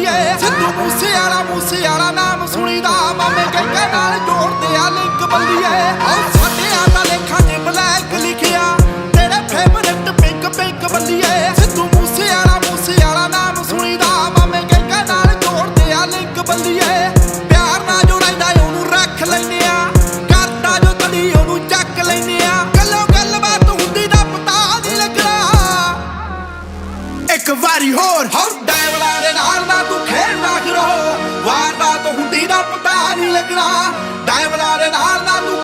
ਬੱਲੀਏ ਸਿੱਧੂ ਮੂਸੇ ਵਾਲਾ ਨਾਮ ਸੁਣੀਦਾ ਮਾਮੇ ਕਈਆਂ ਨਾਲ ਜੋੜਦੇ ਆ ਲਿੰਕ ਬੱਲੀਏ ਸਾਡਿਆਂ ਦਾ ਲੇਖਾਂ 'ਚ ਬਲੈਕ ਲਿਖਿਆ ਤੇਰੇ ਫੇਵਰਟ ਪਿੰਕ ਬੱਲੀਏ ਸਿੱਧੂ ਮੂਸੇ ਵਾਲਾ ਨਾਮ ਸੁਣੀਦਾ ਮਾਮੇ ਕਈਆਂ ਨਾਲ ਜੋੜਦੇ ਆ ਲਿੰਕ ਬੱਲੀਏ ਪਿਆਰ ਨਾਲ ਜੋ ਰਹਿੰਦਾ ਉਹਨੂੰ ਰੱਖ ਲੈਨੇ ਆ ਕਰਦਾ ਜੋ ਤੜੀ ਉਹਨੂੰ ਚੱਕ ਲੈਨੇ ਆ ਗੱਲਬਾਤ ਹੁੰਦੀ ਦਾ ਪਤਾ ਨਹੀਂ ਲੱਗਣਾ ਇੱਕ ਵਾਰੀ ਹੋਰ ਡੈਵਲਾਂ ਦੇ ਨਾਲ ਨਾ ਤੂੰ ਖੇਡਣਾ ਕਰੋ ਵਾਰਦਾਤ ਹੁੰਦੀ ਦਾ ਪਤਾ ਨਹੀਂ ਲੱਗਣਾ ਡੈਵਲਾਂ